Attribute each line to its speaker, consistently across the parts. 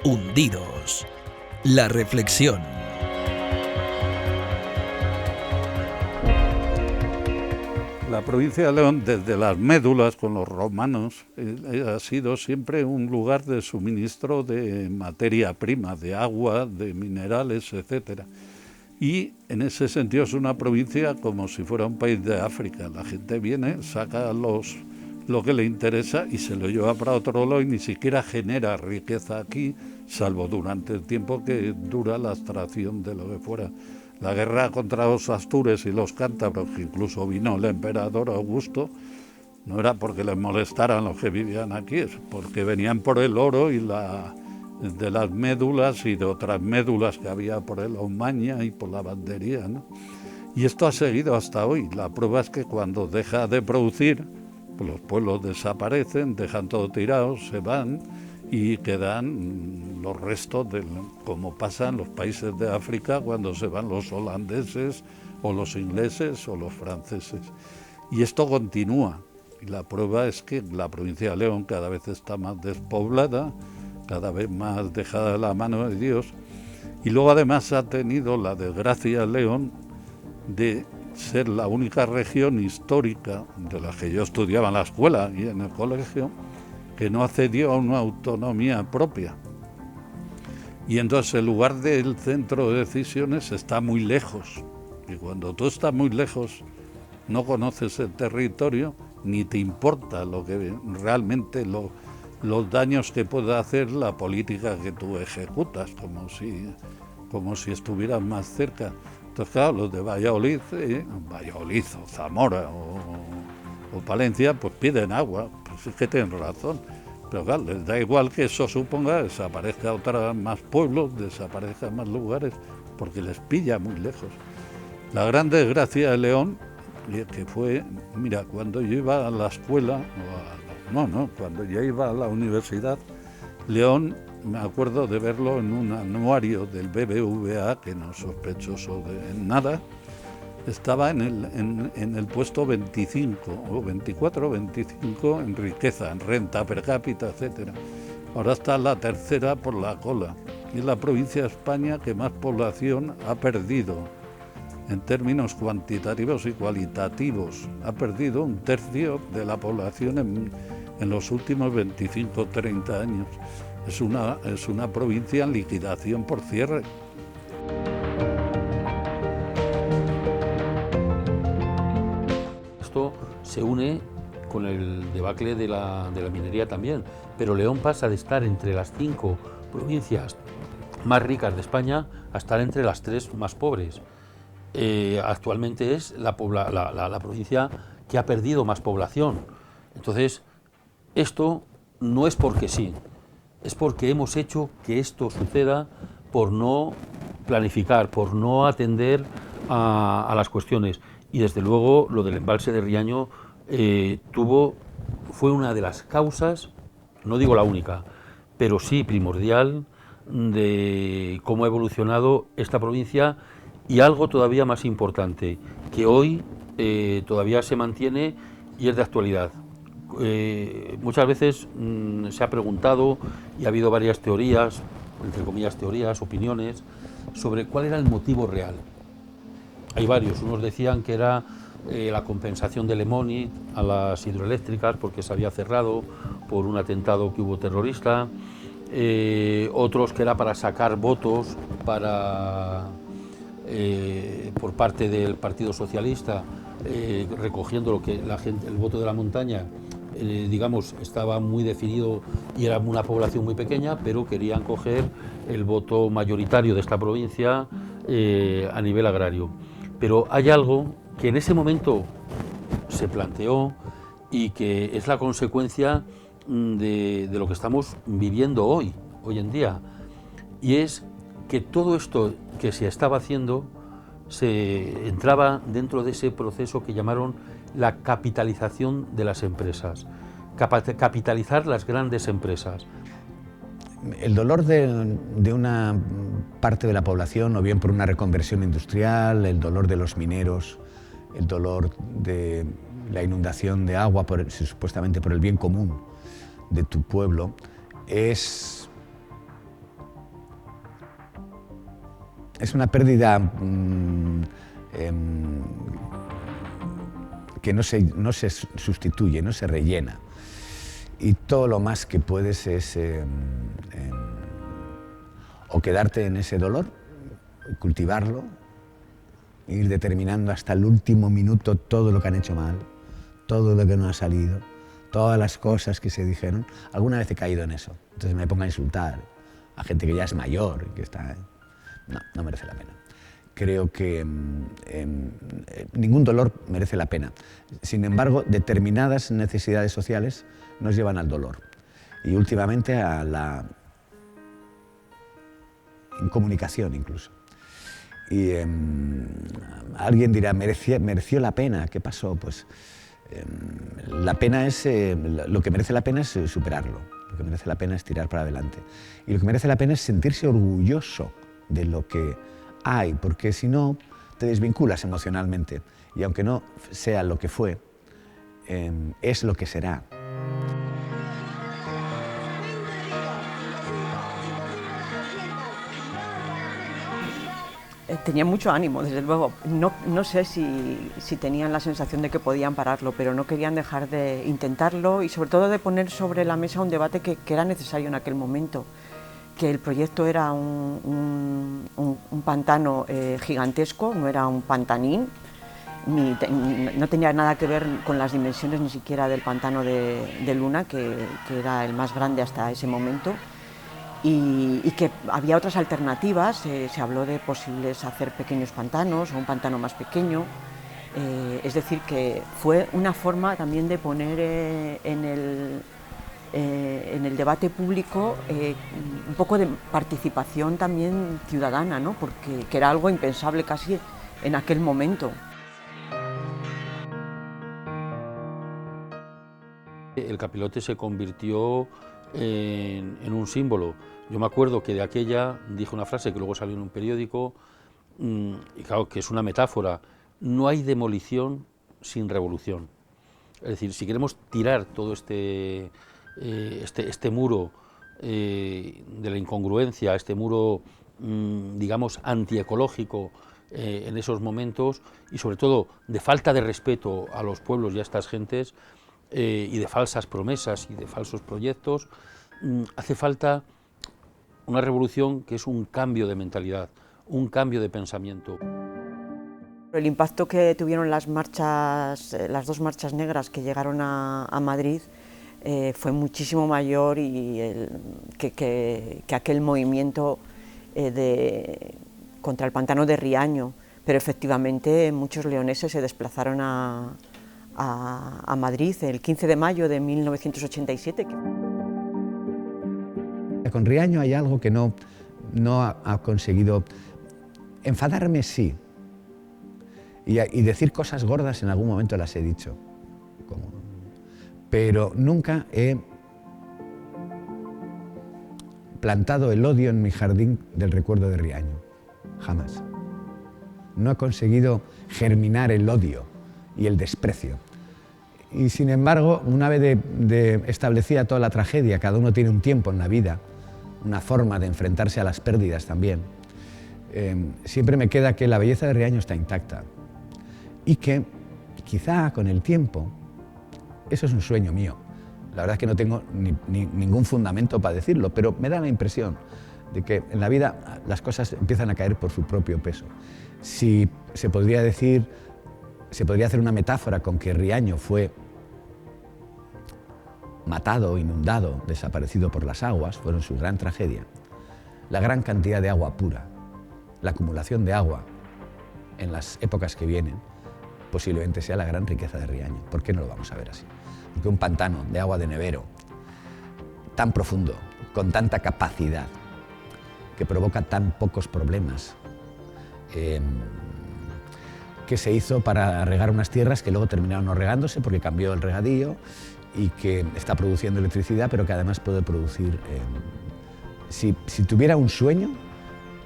Speaker 1: Hundidos. La reflexión.
Speaker 2: La provincia de León, desde las médulas con los romanos, ha sido siempre un lugar de suministro de materia prima, de agua, de minerales, etcétera. Y en ese sentido es una provincia como si fuera un país de África. La gente viene, saca lo que le interesa y se lo lleva para otro lado y ni siquiera genera riqueza aquí, salvo durante el tiempo que dura la extracción de lo que fuera. La guerra contra los astures y los cántabros, que incluso vino el emperador Augusto, no era porque les molestaran los que vivían aquí, es porque venían por el oro y de las médulas y de otras médulas que había por el Omaña y por la bandería, ¿no? Y esto ha seguido hasta hoy. La prueba es que cuando deja de producir, pues los pueblos desaparecen, dejan todo tirado, se van y quedan los restos, como pasa en los países de África cuando se van los holandeses o los ingleses o los franceses. Y esto continúa. Y la prueba es que la provincia de León cada vez está más despoblada, cada vez más dejada de la mano de Dios. Y luego además ha tenido la desgracia León de ser la única región histórica de la que yo estudiaba en la escuela y en el colegio que no accedió a una autonomía propia. Y entonces el lugar del centro de decisiones está muy lejos. Y cuando tú estás muy lejos, no conoces el territorio, ni te importa lo que realmente los daños que pueda hacer la política que tú ejecutas, como si estuvieras más cerca. Entonces, claro, los de Valladolid o Zamora o Palencia, pues piden agua, pues es que tienen razón. Pero claro, les da igual que eso suponga desaparezca más pueblos, desaparezcan más lugares, porque les pilla muy lejos. La gran desgracia de León, que fue, mira, cuando yo iba a la escuela, cuando yo iba a la universidad, León, me acuerdo de verlo en un anuario del BBVA, que no es sospechoso de nada, estaba en el puesto 25 o 24 o 25 en riqueza, en renta per cápita, etcétera. Ahora está la tercera por la cola. Y es la provincia de España que más población ha perdido en términos cuantitativos y cualitativos. Ha perdido un tercio de la población en los últimos 25 o 30 años. Es una provincia en liquidación por cierre.
Speaker 3: Esto se une con el debacle de la minería también, pero León pasa de estar entre las 5 provincias más ricas de España a estar entre las 3 más pobres. Actualmente es la provincia que ha perdido más población. Entonces, esto no es porque sí, es porque hemos hecho que esto suceda por no planificar, por no atender a las cuestiones. Y desde luego lo del embalse de Riaño fue una de las causas, no digo la única, pero sí primordial de cómo ha evolucionado esta provincia, y algo todavía más importante, que hoy todavía se mantiene y es de actualidad. Muchas veces se ha preguntado y ha habido varias teorías, entre comillas teorías, opiniones, sobre cuál era el motivo real. Hay varios, unos decían que era la compensación de Lemoni a las hidroeléctricas porque se había cerrado por un atentado que hubo terrorista, otros que era para sacar votos por parte del Partido Socialista, recogiendo lo que la gente, el voto de la montaña, digamos, estaba muy definido y era una población muy pequeña, pero querían coger el voto mayoritario de esta provincia a nivel agrario. Pero hay algo que en ese momento se planteó y que es la consecuencia de lo que estamos viviendo hoy en día, y es que todo esto que se estaba haciendo se entraba dentro de ese proceso que llamaron la capitalización de las empresas, capitalizar las grandes empresas.
Speaker 4: El dolor de una parte de la población, o bien por una reconversión industrial, el dolor de los mineros, el dolor de la inundación de agua, supuestamente por el bien común de tu pueblo, es es una pérdida que no se sustituye, no se rellena. Y todo lo más que puedes es o quedarte en ese dolor, cultivarlo, ir determinando hasta el último minuto todo lo que han hecho mal, todo lo que no ha salido, todas las cosas que se dijeron. Alguna vez he caído en eso, entonces me pongo a insultar a gente que ya es mayor, que está... No merece la pena. Creo que ningún dolor merece la pena. Sin embargo, determinadas necesidades sociales nos llevan al dolor y últimamente a la incomunicación incluso. Y alguien dirá, ¿mereció la pena? ¿Qué pasó? Pues la pena es, lo que merece la pena es superarlo, lo que merece la pena es tirar para adelante. Y lo que merece la pena es sentirse orgulloso de lo que hay, porque si no te desvinculas emocionalmente y aunque no sea lo que fue, es lo que será.
Speaker 5: Tenía mucho ánimo, desde luego. No sé si tenían la sensación de que podían pararlo, pero no querían dejar de intentarlo y sobre todo de poner sobre la mesa un debate que era necesario en aquel momento, que el proyecto era un pantano gigantesco, no era un pantanín, no tenía nada que ver con las dimensiones ni siquiera del pantano de Luna, que era el más grande hasta ese momento. Y que había otras alternativas, se habló de posibles hacer pequeños pantanos o un pantano más pequeño, es decir, que fue una forma también de poner en el debate público un poco de participación también ciudadana, ¿no? Porque que era algo impensable casi en aquel momento.
Speaker 3: El capirote se convirtió en un símbolo. Yo me acuerdo que de aquella dije una frase que luego salió en un periódico, y claro que es una metáfora: no hay demolición sin revolución. Es decir, si queremos tirar todo este muro de la incongruencia, este muro, digamos, antiecológico en esos momentos, y sobre todo de falta de respeto a los pueblos y a estas gentes, y de falsas promesas y de falsos proyectos, hace falta una revolución que es un cambio de mentalidad, un cambio de pensamiento.
Speaker 5: El impacto que tuvieron las dos marchas negras que llegaron a Madrid fue muchísimo mayor que aquel movimiento contra el pantano de Riaño, pero efectivamente muchos leoneses se desplazaron a Madrid el 15 de mayo de 1987.
Speaker 4: Con Riaño hay algo que no ha conseguido. Enfadarme sí, y decir cosas gordas en algún momento las he dicho, pero nunca he plantado el odio en mi jardín del recuerdo de Riaño, jamás. No he conseguido germinar el odio y el desprecio. Y sin embargo, una vez de establecida toda la tragedia, cada uno tiene un tiempo en la vida, una forma de enfrentarse a las pérdidas también, siempre me queda que la belleza de Riaño está intacta y que quizá con el tiempo, eso es un sueño mío, la verdad es que no tengo ningún fundamento para decirlo, pero me da la impresión de que en la vida las cosas empiezan a caer por su propio peso. Si se podría decir, se podría hacer una metáfora con que Riaño fue matado, inundado, desaparecido por las aguas, fueron su gran tragedia. La gran cantidad de agua pura, la acumulación de agua en las épocas que vienen, posiblemente sea la gran riqueza de Riaño. ¿Por qué no lo vamos a ver así? Porque un pantano de agua de nevero, tan profundo, con tanta capacidad, que provoca tan pocos problemas, que se hizo para regar unas tierras que luego terminaron no regándose porque cambió el regadío, y que está produciendo electricidad, pero que además puede producir... Si tuviera un sueño,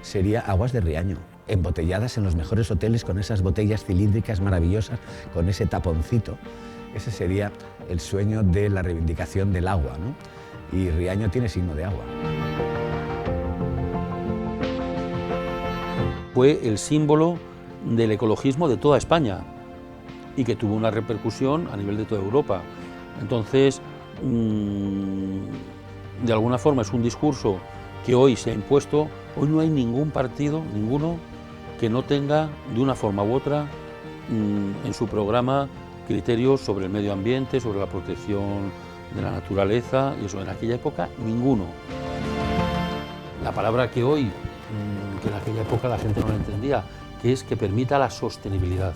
Speaker 4: sería aguas de Riaño, embotelladas en los mejores hoteles con esas botellas cilíndricas maravillosas, con ese taponcito. Ese sería el sueño de la reivindicación del agua, ¿no? Y Riaño tiene signo de agua.
Speaker 3: fue el símbolo del ecologismo de toda España y que tuvo una repercusión a nivel de toda Europa. Entonces, de alguna forma es un discurso que hoy se ha impuesto. Hoy no hay ningún partido, ninguno, que no tenga de una forma u otra en su programa criterios sobre el medio ambiente, sobre la protección de la naturaleza, y eso en aquella época ninguno. La palabra que hoy, que en aquella época la gente no la entendía, que es que permita la sostenibilidad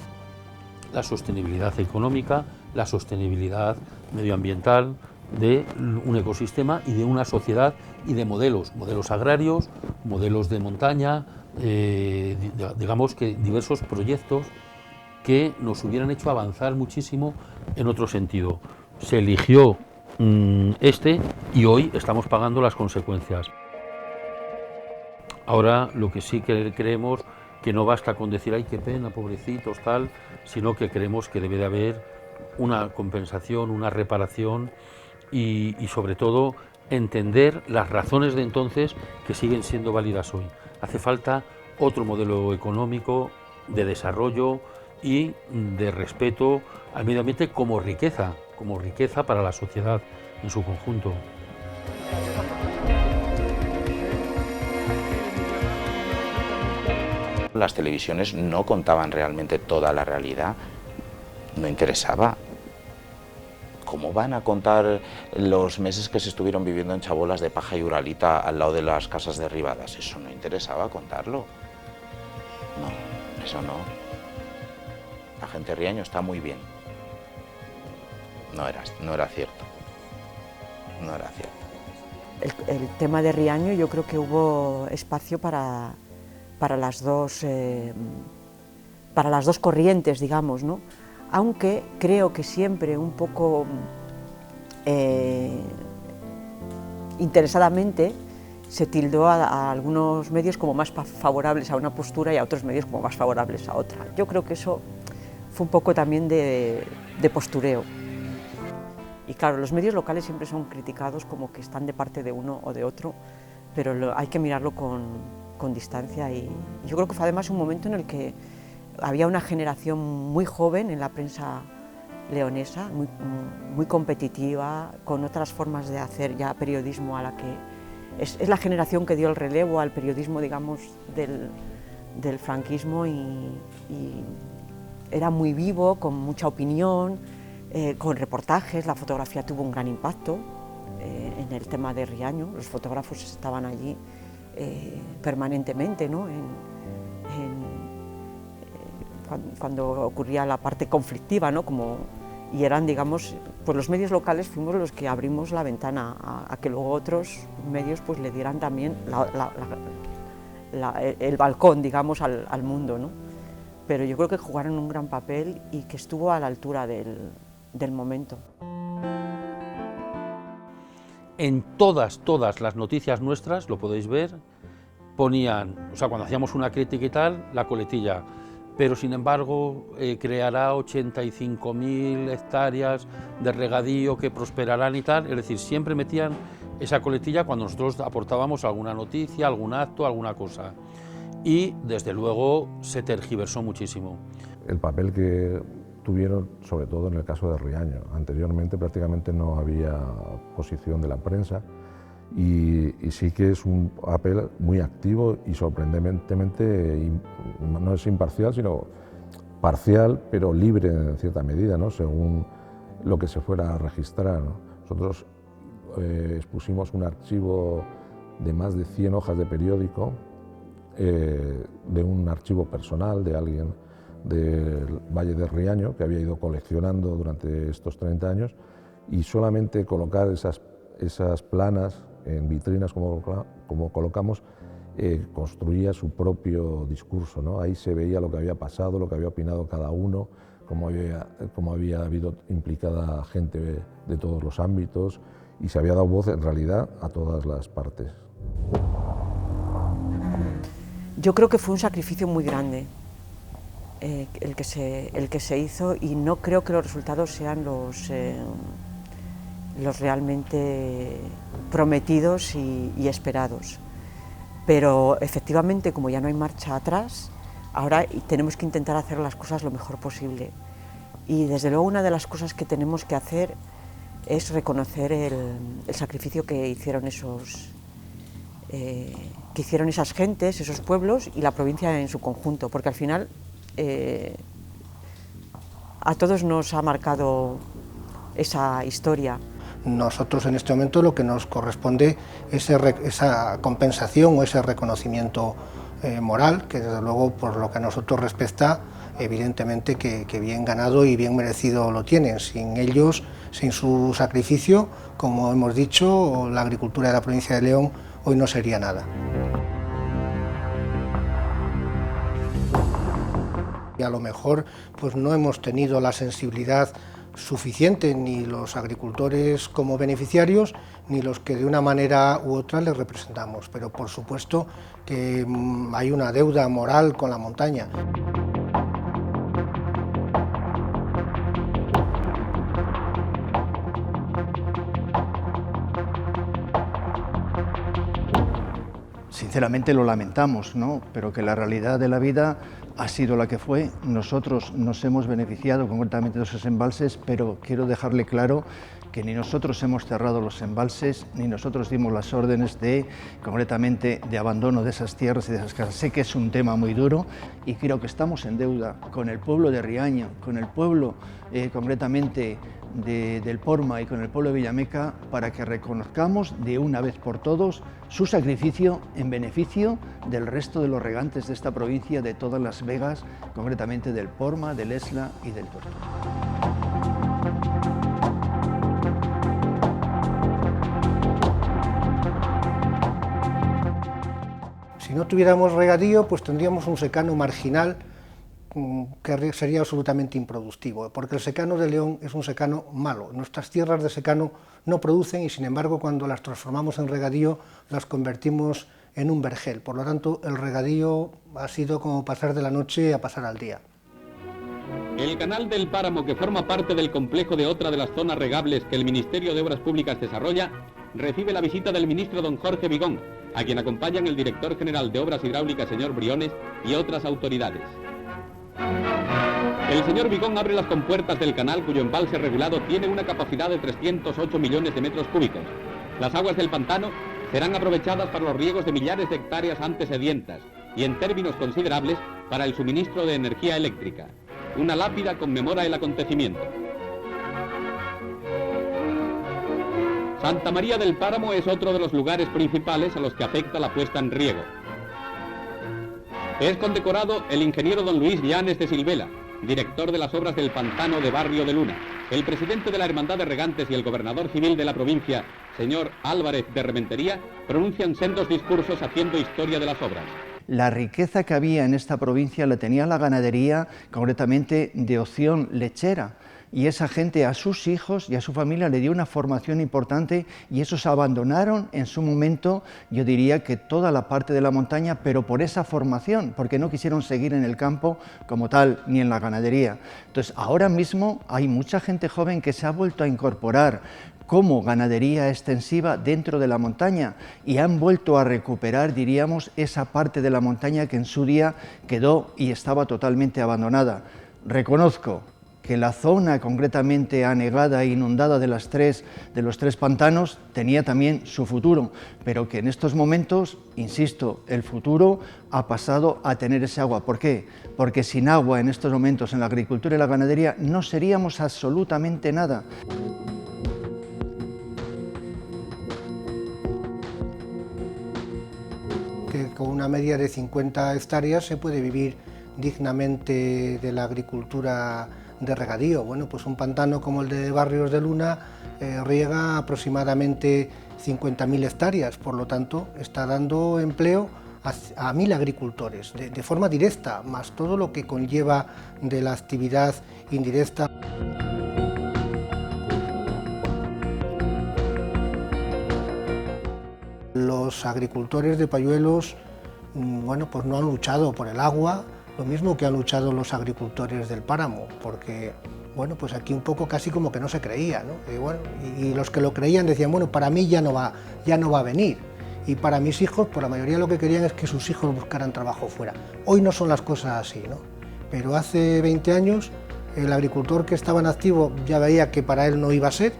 Speaker 3: económica, la sostenibilidad medioambiental de un ecosistema y de una sociedad y de modelos agrarios, modelos de montaña, digamos que diversos proyectos que nos hubieran hecho avanzar muchísimo en otro sentido. Se eligió y hoy estamos pagando las consecuencias. Ahora lo que sí que creemos que no basta con decir ¡ay, qué pena, pobrecitos, tal!, sino que creemos que debe de haber una compensación, una reparación y sobre todo entender las razones de entonces que siguen siendo válidas hoy. Hace falta otro modelo económico de desarrollo y de respeto al medio ambiente como riqueza para la sociedad en su conjunto.
Speaker 6: Las televisiones no contaban realmente toda la realidad, no interesaba. ¿Cómo van a contar los meses que se estuvieron viviendo en chabolas de paja y uralita al lado de las casas derribadas? Eso no interesaba contarlo. No, eso no. La gente de Riaño está muy bien. No era cierto. No era cierto.
Speaker 5: El tema de Riaño, yo creo que hubo espacio para las dos corrientes, digamos, ¿no? Aunque creo que siempre un poco interesadamente se tildó a algunos medios como más favorables a una postura y a otros medios como más favorables a otra. Yo creo que eso fue un poco también de postureo. Y claro, los medios locales siempre son criticados como que están de parte de uno o de otro, pero hay que mirarlo con distancia, y yo creo que fue además un momento en el que había una generación muy joven en la prensa leonesa, muy competitiva, con otras formas de hacer ya periodismo, a la que es la generación que dio el relevo al periodismo, digamos, del franquismo, y era muy vivo, con mucha opinión, con reportajes. La fotografía tuvo un gran impacto en el tema de Riaño, los fotógrafos estaban allí permanentemente, ¿no? Cuando ocurría la parte conflictiva, ¿no? Y eran, digamos, pues los medios locales fuimos los que abrimos la ventana a que luego otros medios pues le dieran también el balcón, digamos, al mundo, ¿no? Pero yo creo que jugaron un gran papel y que estuvo a la altura del momento.
Speaker 3: En todas las noticias nuestras, lo podéis ver, ponían, o sea, cuando hacíamos una crítica y tal, la coletilla, pero sin embargo creará 85.000 hectáreas de regadío que prosperarán y tal, es decir, siempre metían esa coletilla cuando nosotros aportábamos alguna noticia, algún acto, alguna cosa, y desde luego se tergiversó muchísimo.
Speaker 7: El papel que tuvieron, sobre todo en el caso de Riaño. Anteriormente prácticamente no había posición de la prensa, y sí que es un papel muy activo y sorprendentemente no es imparcial, sino parcial, pero libre en cierta medida, ¿no? Según lo que se fuera a registrar, ¿no? Nosotros expusimos un archivo de más de 100 hojas de periódico, de un archivo personal de alguien del Valle de Riaño que había ido coleccionando durante estos 30 años, y solamente colocar esas planas en vitrinas como colocamos, construía su propio discurso, ¿no? Ahí se veía lo que había pasado, lo que había opinado cada uno, cómo había habido implicada gente de todos los ámbitos, y se había dado voz en realidad a todas las partes.
Speaker 5: Yo creo que fue un sacrificio muy grande el que se hizo, y no creo que los resultados sean los realmente prometidos y esperados. Pero efectivamente, como ya no hay marcha atrás, ahora tenemos que intentar hacer las cosas lo mejor posible. Y desde luego una de las cosas que tenemos que hacer es reconocer el sacrificio que hicieron esas gentes, esos pueblos y la provincia en su conjunto, porque al final a todos nos ha marcado esa historia.
Speaker 8: Nosotros en este momento lo que nos corresponde es esa compensación o ese reconocimiento moral, que desde luego por lo que a nosotros respecta, evidentemente que bien ganado y bien merecido lo tienen. Sin ellos, sin su sacrificio, como hemos dicho, la agricultura de la provincia de León hoy no sería nada. Y a lo mejor pues no hemos tenido la sensibilidad suficiente, ni los agricultores como beneficiarios, ni los que de una manera u otra les representamos, pero por supuesto que hay una deuda moral con la montaña.
Speaker 9: Sinceramente lo lamentamos, ¿no? Pero que la realidad de la vida ha sido la que fue. Nosotros nos hemos beneficiado concretamente de esos embalses, pero quiero dejarle claro que ni nosotros hemos cerrado los embalses, ni nosotros dimos las órdenes concretamente de abandono de esas tierras y de esas casas. Sé que es un tema muy duro y creo que estamos en deuda con el pueblo de Riaño, con el pueblo concretamente del Porma y con el pueblo de Villameca, para que reconozcamos de una vez por todos su sacrificio en beneficio del resto de los regantes de esta provincia, de todas las vegas, concretamente del Porma, del Esla y del Tuerto.
Speaker 8: Si no tuviéramos regadío, pues tendríamos un secano marginal que sería absolutamente improductivo, porque el secano de León es un secano malo. Nuestras tierras de secano no producen y, sin embargo, cuando las transformamos en regadío, las convertimos en un vergel. Por lo tanto, el regadío ha sido como pasar de la noche a pasar al día.
Speaker 10: El canal del Páramo, que forma parte del complejo de otra de las zonas regables que el Ministerio de Obras Públicas desarrolla, recibe la visita del ministro don Jorge Vigón, a quien acompañan el director general de Obras Hidráulicas, señor Briones, y otras autoridades. El señor Vigón abre las compuertas del canal, cuyo embalse regulado tiene una capacidad de 308 millones de metros cúbicos. Las aguas del pantano serán aprovechadas para los riegos de millares de hectáreas antes sedientas y, en términos considerables, para el suministro de energía eléctrica. Una lápida conmemora el acontecimiento. Santa María del Páramo es otro de los lugares principales a los que afecta la puesta en riego. Es condecorado el ingeniero don Luis Llanes de Silvela, director de las obras del pantano de Barrio de Luna. El presidente de la Hermandad de Regantes y el gobernador civil de la provincia, señor Álvarez de Rementería, pronuncian sendos discursos haciendo historia de las obras.
Speaker 9: La riqueza que había en esta provincia la tenía la ganadería, concretamente de opción lechera, y esa gente a sus hijos y a su familia le dio una formación importante, y esos abandonaron en su momento, yo diría que toda la parte de la montaña, pero por esa formación, porque no quisieron seguir en el campo como tal, ni en la ganadería. Entonces, ahora mismo hay mucha gente joven que se ha vuelto a incorporar como ganadería extensiva dentro de la montaña y han vuelto a recuperar, diríamos, esa parte de la montaña que en su día quedó y estaba totalmente abandonada. Reconozco que la zona concretamente anegada e inundada de los tres pantanos tenía también su futuro, pero que en estos momentos, insisto, el futuro ha pasado a tener ese agua. ¿Por qué? Porque sin agua en estos momentos en la agricultura y la ganadería no seríamos absolutamente nada.
Speaker 8: Que con una media de 50 hectáreas se puede vivir dignamente de la agricultura de regadío. Bueno, pues un pantano como el de Barrios de Luna riega aproximadamente 50.000 hectáreas, por lo tanto está dando empleo a 1.000 agricultores de forma directa, más todo lo que conlleva de la actividad indirecta. Los agricultores de Payuelos, bueno, pues no han luchado por el agua, lo mismo que han luchado los agricultores del Páramo, porque, bueno, pues aquí un poco casi como que no se creía, ¿no? Y los que lo creían decían, bueno, para mí ya no va a venir. Y para mis hijos, pues la mayoría lo que querían es que sus hijos buscaran trabajo fuera. Hoy no son las cosas así, ¿no? Pero hace 20 años el agricultor que estaba en activo ya veía que para él no iba a ser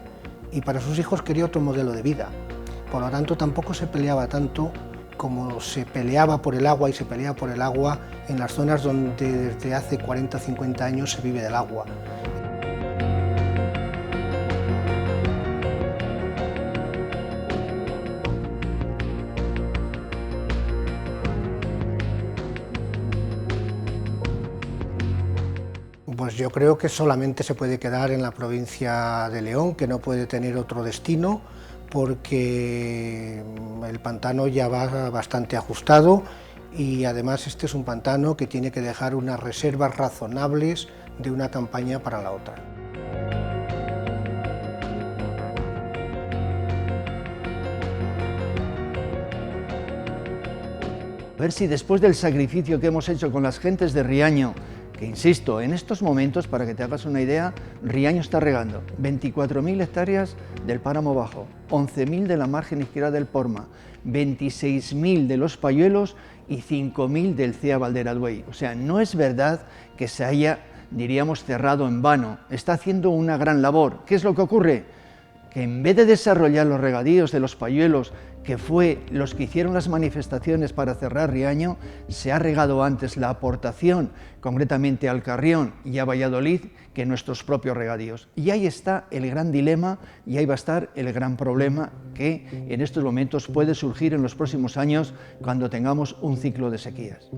Speaker 8: y para sus hijos quería otro modelo de vida. Por lo tanto, tampoco se peleaba tanto como se peleaba por el agua y se pelea por el agua en las zonas donde desde hace 40 o 50 años se vive del agua. Pues yo creo que solamente se puede quedar en la provincia de León, que no puede tener otro destino, porque el pantano ya va bastante ajustado y además este es un pantano que tiene que dejar unas reservas razonables de una campaña para la otra.
Speaker 9: A ver si después del sacrificio que hemos hecho con las gentes de Riaño, que insisto, en estos momentos, para que te hagas una idea, Riaño está regando 24.000 hectáreas del páramo bajo, 11.000 de la margen izquierda del Porma, 26.000 de los Payuelos y 5.000 del CEA Valderaduey. O sea, no es verdad que se haya, diríamos, cerrado en vano. Está haciendo una gran labor. ¿Qué es lo que ocurre? Que en vez de desarrollar los regadíos de los Payuelos, que fue los que hicieron las manifestaciones para cerrar Riaño, se ha regado antes la aportación, concretamente al Carrión y a Valladolid, que nuestros propios regadíos. Y ahí está el gran dilema y ahí va a estar el gran problema que en estos momentos puede surgir en los próximos años cuando tengamos un ciclo de sequías.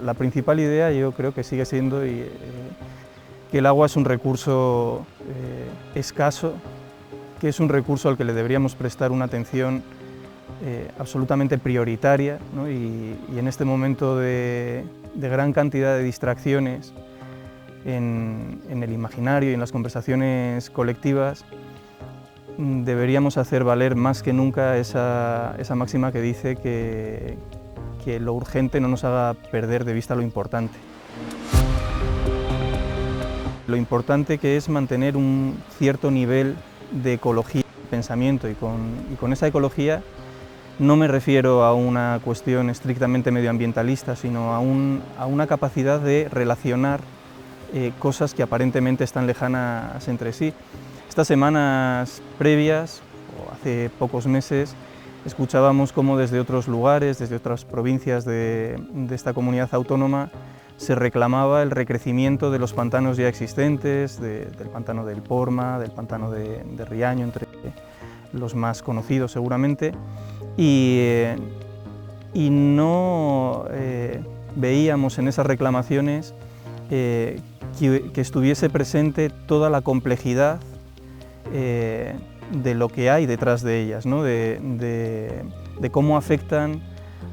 Speaker 11: La principal idea yo creo que sigue siendo que el agua es un recurso escaso, que es un recurso al que le deberíamos prestar una atención absolutamente prioritaria, ¿no? Y en este momento de gran cantidad de distracciones en el imaginario y en las conversaciones colectivas, deberíamos hacer valer más que nunca esa máxima que dice que lo urgente no nos haga perder de vista lo importante. Lo importante que es mantener un cierto nivel de ecología de pensamiento y con esa ecología no me refiero a una cuestión estrictamente medioambientalista, sino a una capacidad de relacionar cosas que aparentemente están lejanas entre sí. Estas semanas previas, o hace pocos meses, escuchábamos cómo desde otros lugares, desde otras provincias de esta comunidad autónoma, se reclamaba el recrecimiento de los pantanos ya existentes, del pantano del Porma, del pantano de Riaño, entre los más conocidos seguramente, y no veíamos en esas reclamaciones que estuviese presente toda la complejidad de lo que hay detrás de ellas, ¿no? de cómo afectan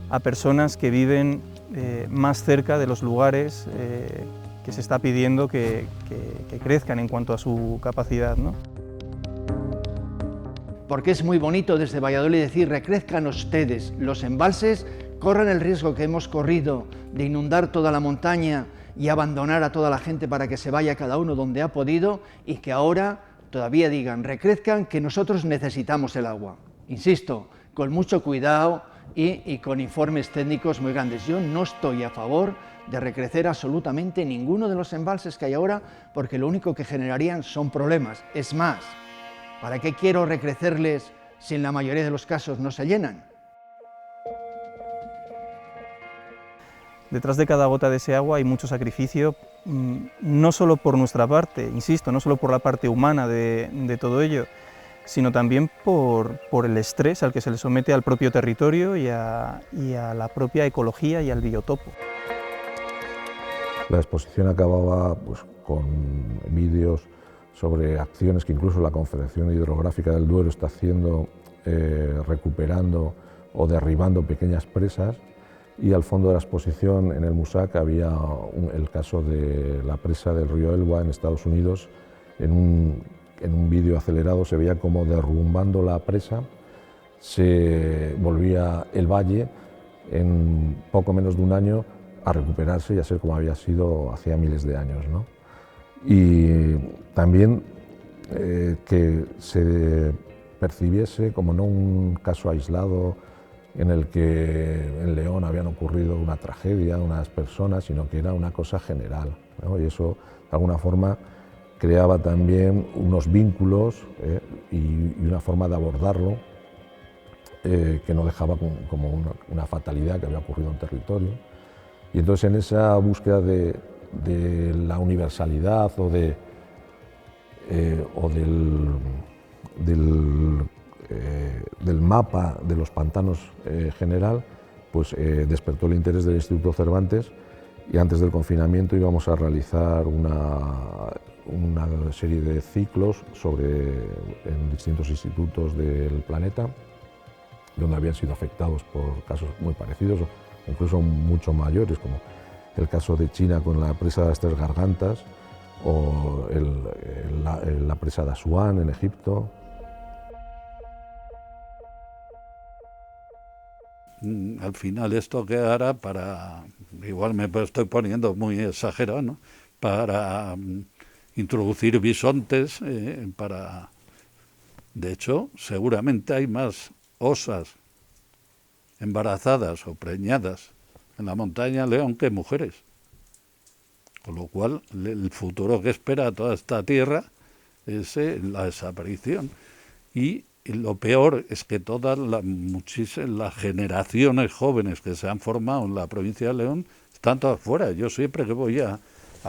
Speaker 11: a personas que viven más cerca de los lugares que se está pidiendo que crezcan en cuanto a su capacidad, ¿no?
Speaker 9: Porque es muy bonito desde Valladolid decir, recrezcan ustedes, los embalses corren el riesgo que hemos corrido de inundar toda la montaña y abandonar a toda la gente para que se vaya cada uno donde ha podido y que ahora todavía digan, recrezcan, que nosotros necesitamos el agua. Insisto, con mucho cuidado y con informes técnicos muy grandes. Yo no estoy a favor de recrecer absolutamente ninguno de los embalses que hay ahora, porque lo único que generarían son problemas. Es más, ¿para qué quiero recrecerles si en la mayoría de los casos no se llenan?
Speaker 11: Detrás de cada gota de ese agua hay mucho sacrificio, no solo por nuestra parte, insisto, no solo por la parte humana de todo ello, sino también por el estrés al que se le somete al propio territorio y a la propia ecología y al biotopo.
Speaker 7: La exposición acababa pues, con vídeos sobre acciones que incluso la Confederación Hidrográfica del Duero está haciendo, recuperando o derribando pequeñas presas, y al fondo de la exposición en el Musac había el caso de la presa del río Elwha en Estados Unidos. En un vídeo acelerado se veía como derrumbando la presa se volvía el valle en poco menos de un año a recuperarse y a ser como había sido hacía miles de años, ¿no? Y también que se percibiese como no un caso aislado en el que en León habían ocurrido una tragedia, unas personas, sino que era una cosa general, ¿no? Y eso de alguna forma creaba también unos vínculos y una forma de abordarlo que no dejaba como una fatalidad que había ocurrido en un territorio. Y entonces en esa búsqueda de la universalidad o del mapa de los pantanos general, pues despertó el interés del Instituto Cervantes, y antes del confinamiento íbamos a realizar una serie de ciclos en distintos institutos del planeta, donde habían sido afectados por casos muy parecidos, o incluso mucho mayores, como el caso de China con la presa de las Tres Gargantas, o la presa de Asuán en Egipto.
Speaker 2: Al final esto quedará para, igual me estoy poniendo muy exagerado, ¿no?, para introducir bisontes, de hecho, seguramente hay más osas embarazadas o preñadas en la montaña León que mujeres. Con lo cual, el futuro que espera a toda esta tierra es la desaparición. Y lo peor es que todas las generaciones jóvenes que se han formado en la provincia de León están todas fuera. Yo siempre que voy a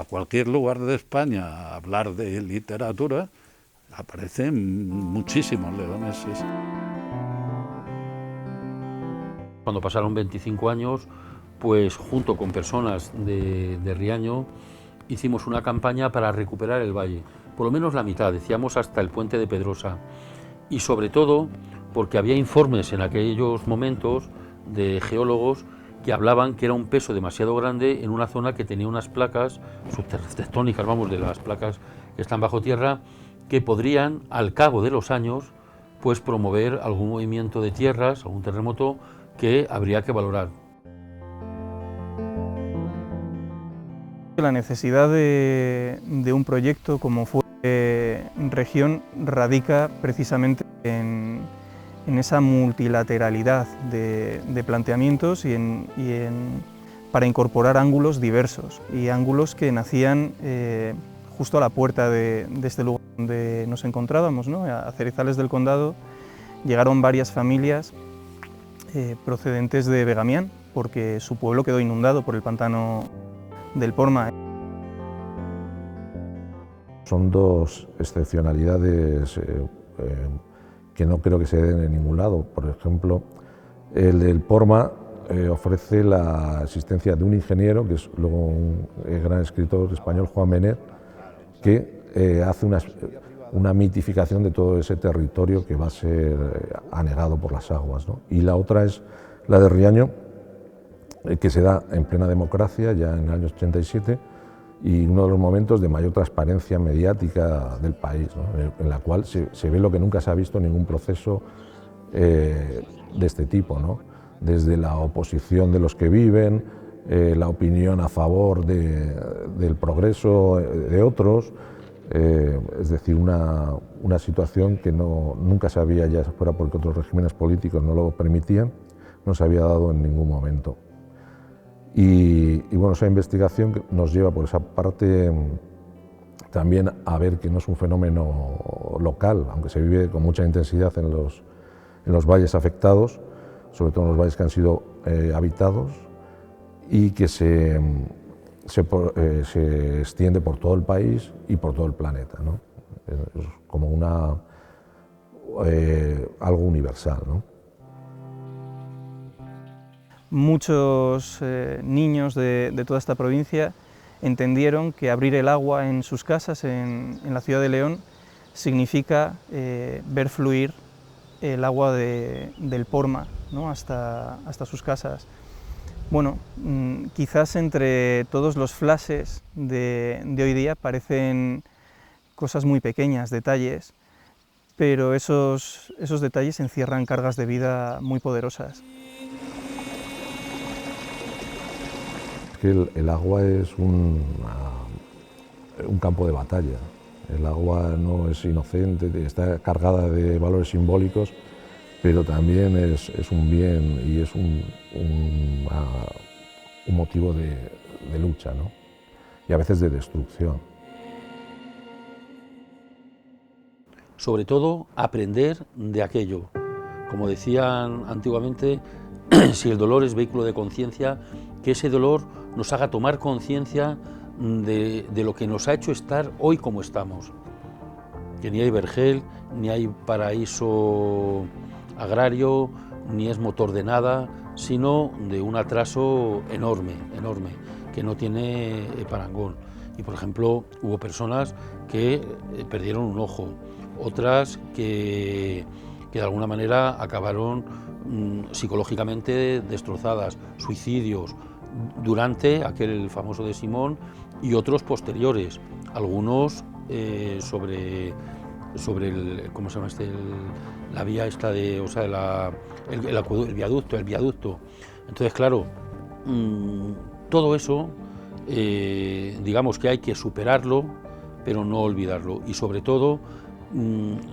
Speaker 2: cualquier lugar de España a hablar de literatura, aparecen muchísimos leoneses.
Speaker 3: Cuando pasaron 25 años, pues junto con personas de Riaño hicimos una campaña para recuperar el valle, por lo menos la mitad, decíamos hasta el puente de Pedrosa, y sobre todo porque había informes en aquellos momentos de geólogos que hablaban que era un peso demasiado grande en una zona que tenía unas placas subtectónicas, vamos, de las placas que están bajo tierra, que podrían, al cabo de los años, pues promover algún movimiento de tierras, algún terremoto que habría que valorar.
Speaker 11: La necesidad de un proyecto como fue Región radica precisamente en esa multilateralidad de planteamientos para incorporar ángulos diversos y ángulos que nacían justo a la puerta de este lugar donde nos encontrábamos, ¿no? A Cerezales del Condado llegaron varias familias procedentes de Begamián, porque su pueblo quedó inundado por el pantano del Porma.
Speaker 7: Son dos excepcionalidades que no creo que se den en ningún lado. Por ejemplo, el del Porma ofrece la existencia de un ingeniero, que es luego un gran escritor español, Juan Menet, que hace una mitificación de todo ese territorio que va a ser anegado por las aguas, ¿no? Y la otra es la de Riaño, que se da en plena democracia, ya en el año 87, y uno de los momentos de mayor transparencia mediática del país, ¿no? En la cual se ve lo que nunca se ha visto en ningún proceso de este tipo, ¿no? Desde la oposición de los que viven, la opinión a favor del progreso de otros, es decir, una situación que nunca se había, ya fuera porque otros regímenes políticos no lo permitían, no se había dado en ningún momento. Y bueno, esa investigación nos lleva por esa parte también a ver que no es un fenómeno local, aunque se vive con mucha intensidad en los valles afectados, sobre todo en los valles que han sido habitados, y que se extiende por todo el país y por todo el planeta, ¿no? Es como algo universal, ¿no?
Speaker 11: Muchos niños de toda esta provincia entendieron que abrir el agua en sus casas en la ciudad de León significa ver fluir el agua del Porma, ¿no? hasta sus casas. Bueno, quizás entre todos los flashes de hoy día parecen cosas muy pequeñas, detalles, pero esos detalles encierran cargas de vida muy poderosas.
Speaker 7: El agua es un campo de batalla. El agua no es inocente, está cargada de valores simbólicos, pero también es un bien y es un motivo de lucha, ¿no? Y a veces de destrucción.
Speaker 3: Sobre todo, aprender de aquello. Como decían antiguamente, si el dolor es vehículo de conciencia, que ese dolor nos haga tomar conciencia de lo que nos ha hecho estar hoy como estamos. Que ni hay vergel, ni hay paraíso agrario, ni es motor de nada, sino de un atraso enorme, enorme, que no tiene parangón. Y por ejemplo, hubo personas que perdieron un ojo, otras que de alguna manera acabaron psicológicamente destrozadas, suicidios, durante aquel famoso de Simón y otros posteriores, algunos sobre el, ¿cómo se llama la vía esta de, o sea, el viaducto. Entonces, claro, todo eso, digamos que hay que superarlo, pero no olvidarlo, y sobre todo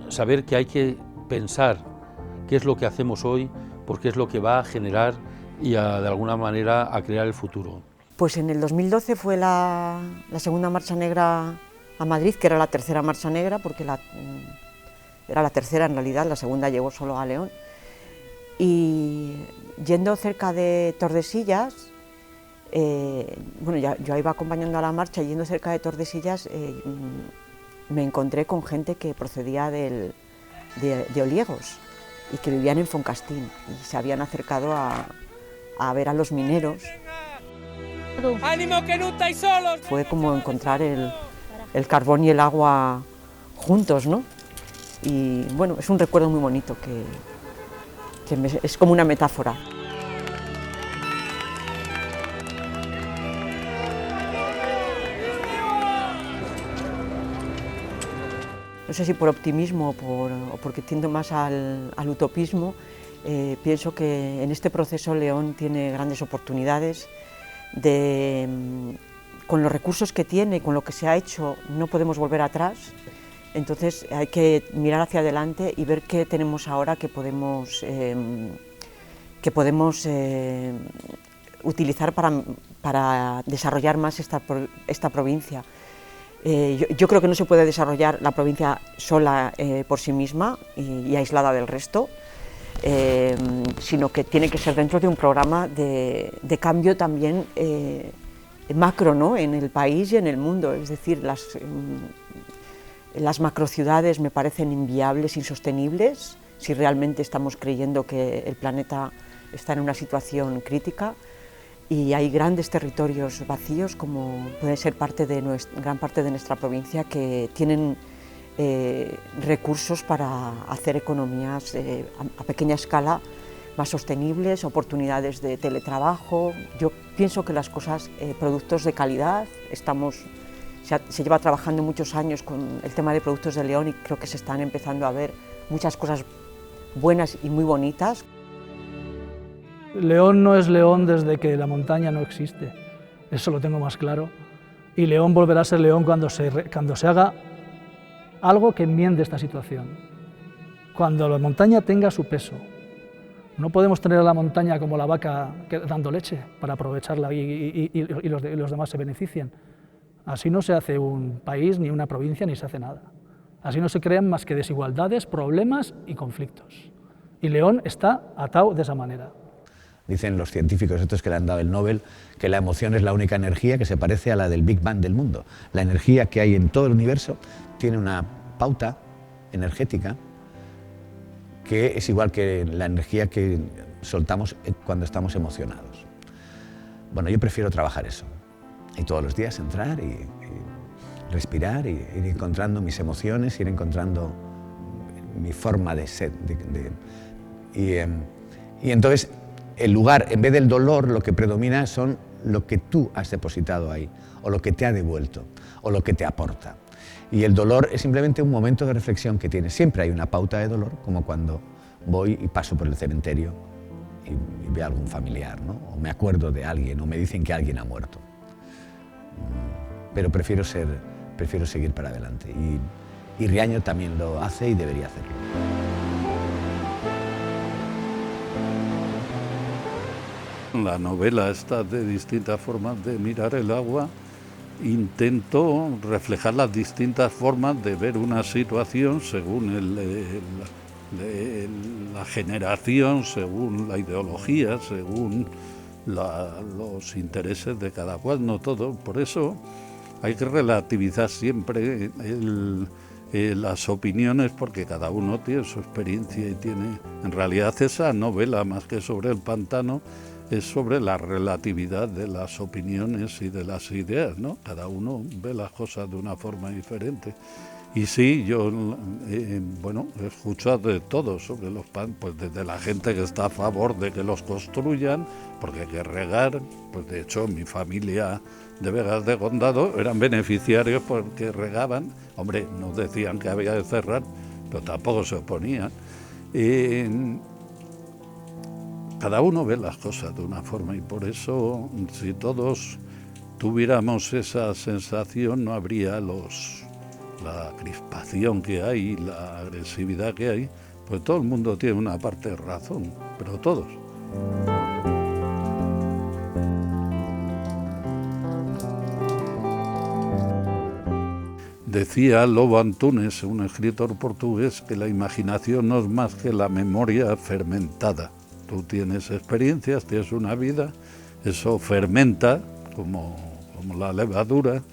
Speaker 3: saber que hay que pensar qué es lo que hacemos hoy, porque es lo que va a generar y de alguna manera a crear el futuro.
Speaker 5: Pues en el 2012 fue la segunda marcha negra a Madrid, que era la tercera marcha negra, porque era la tercera en realidad, la segunda llegó solo a León. Y yendo cerca de Tordesillas, bueno, yo iba acompañando a la marcha, yendo cerca de Tordesillas me encontré con gente que procedía de Oliegos y que vivían en Foncastín y se habían acercado a ver a los mineros.
Speaker 12: ¡Ánimo que no estáis solos!
Speaker 5: Fue como encontrar el carbón y el agua juntos, ¿no? Y bueno, es un recuerdo muy bonito que es como una metáfora. No sé si por optimismo o porque tiendo más al utopismo, pienso que en este proceso León tiene grandes oportunidades. Con los recursos que tiene, con lo que se ha hecho, no podemos volver atrás. Entonces hay que mirar hacia adelante y ver qué tenemos ahora que podemos utilizar para desarrollar más esta provincia. Yo creo que no se puede desarrollar la provincia sola por sí misma y aislada del resto, sino que tiene que ser dentro de un programa de cambio también macro, ¿no? En el país y en el mundo. Es decir, las macrociudades me parecen inviables, insostenibles, si realmente estamos creyendo que el planeta está en una situación crítica, y hay grandes territorios vacíos, como puede ser gran parte de nuestra provincia, que tienen recursos para hacer economías a pequeña escala más sostenibles, oportunidades de teletrabajo. Yo pienso que las cosas, productos de calidad, se lleva trabajando muchos años con el tema de productos de León y creo que se están empezando a ver muchas cosas buenas y muy bonitas.
Speaker 13: León no es León desde que la montaña no existe, eso lo tengo más claro, y León volverá a ser León cuando se haga algo que enmiende esta situación, cuando la montaña tenga su peso. No podemos tener a la montaña como la vaca dando leche para aprovecharla y los demás se beneficien. Así no se hace un país, ni una provincia, ni se hace nada. Así no se crean más que desigualdades, problemas y conflictos. Y León está atado de esa manera.
Speaker 4: Dicen los científicos estos que le han dado el Nobel que la emoción es la única energía que se parece a la del Big Bang del mundo. La energía que hay en todo el universo tiene una pauta energética que es igual que la energía que soltamos cuando estamos emocionados. Bueno, yo prefiero trabajar eso. Y todos los días entrar y respirar, y ir encontrando mis emociones, ir encontrando mi forma de ser. Y entonces el lugar, en vez del dolor, lo que predomina son lo que tú has depositado ahí, o lo que te ha devuelto, o lo que te aporta. Y el dolor es simplemente un momento de reflexión que tienes. Siempre hay una pauta de dolor, como cuando voy y paso por el cementerio y veo a algún familiar, ¿no? O me acuerdo de alguien, o me dicen que alguien ha muerto. Pero prefiero seguir para adelante. Y Riaño también lo hace y debería hacerlo.
Speaker 2: La novela está de distintas formas de mirar el agua. Intento reflejar las distintas formas de ver una situación según la generación, según la ideología, según los intereses de cada cual, no todo. Por eso hay que relativizar siempre las opiniones, porque cada uno tiene su experiencia y tiene... En realidad esa novela, más que sobre el pantano, es sobre la relatividad de las opiniones y de las ideas, ¿no? Cada uno ve las cosas de una forma diferente. Y sí, yo he escuchado de todo sobre los pantanos, pues desde la gente que está a favor de que los construyan, porque hay que regar. Pues de hecho mi familia de Vegas de Condado eran beneficiarios porque regaban. Hombre, no decían que había que cerrar, pero tampoco se oponían. Cada uno ve las cosas de una forma y por eso, si todos tuviéramos esa sensación, no habría la crispación que hay, la agresividad que hay. Pues todo el mundo tiene una parte de razón, pero todos. Decía Lobo Antunes, un escritor portugués, que la imaginación no es más que la memoria fermentada. Tú tienes experiencias, tienes una vida, eso fermenta como la levadura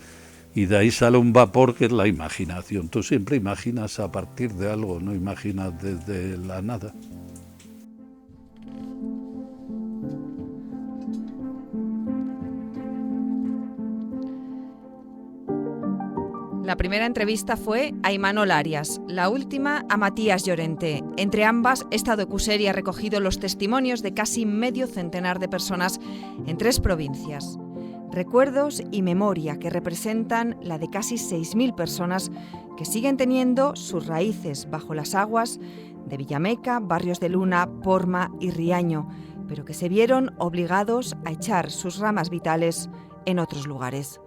Speaker 2: y de ahí sale un vapor que es la imaginación. Tú siempre imaginas a partir de algo, no imaginas desde la nada.
Speaker 14: La primera entrevista fue a Imanol Arias, la última a Matías Llorente. Entre ambas, Estado Ecuseri ha recogido los testimonios de casi medio centenar de personas en 3 provincias. Recuerdos y memoria que representan la de casi 6.000 personas que siguen teniendo sus raíces bajo las aguas de Villameca, Barrios de Luna, Porma y Riaño, pero que se vieron obligados a echar sus ramas vitales en otros lugares.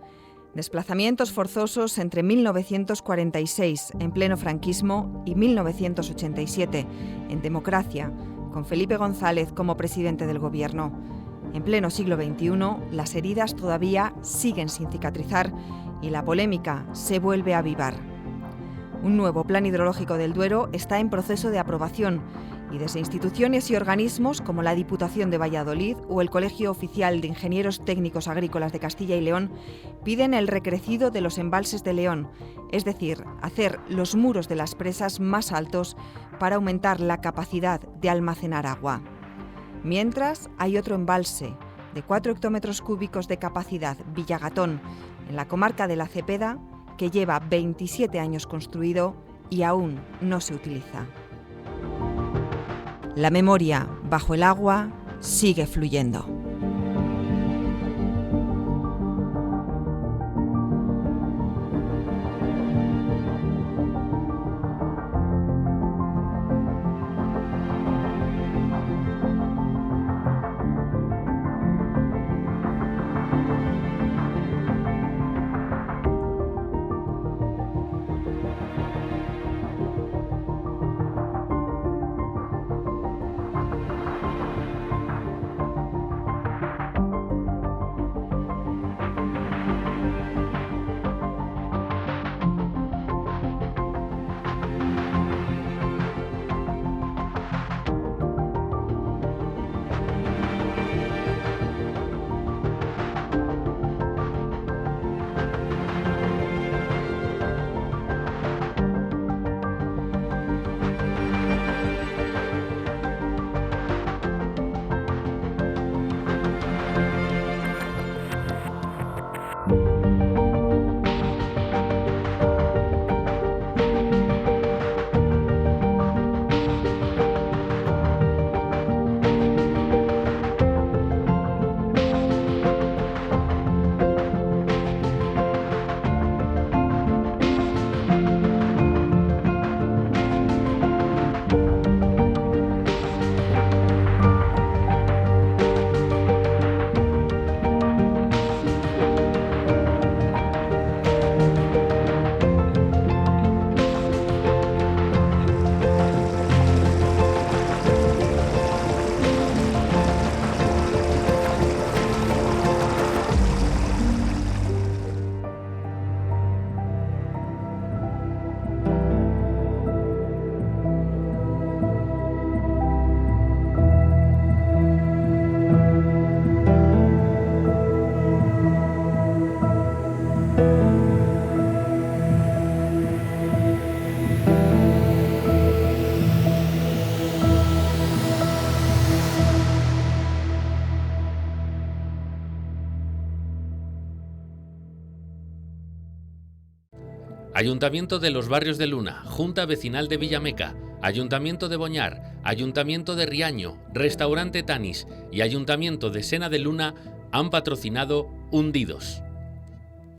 Speaker 14: Desplazamientos forzosos entre 1946, en pleno franquismo, y 1987, en democracia, con Felipe González como presidente del gobierno. En pleno siglo XXI, las heridas todavía siguen sin cicatrizar y la polémica se vuelve a avivar. Un nuevo plan hidrológico del Duero está en proceso de aprobación y desde instituciones y organismos como la Diputación de Valladolid o el Colegio Oficial de Ingenieros Técnicos Agrícolas de Castilla y León piden el recrecido de los embalses de León, es decir, hacer los muros de las presas más altos para aumentar la capacidad de almacenar agua. Mientras, hay otro embalse de 4 hectómetros cúbicos de capacidad, Villagatón, en la comarca de la Cepeda, que lleva 27 años construido y aún no se utiliza. La memoria bajo el agua sigue fluyendo.
Speaker 15: Ayuntamiento de los Barrios de Luna, Junta Vecinal de Villameca, Ayuntamiento de Boñar, Ayuntamiento de Riaño, Restaurante Tanis y Ayuntamiento de Sena de Luna han patrocinado Hundidos.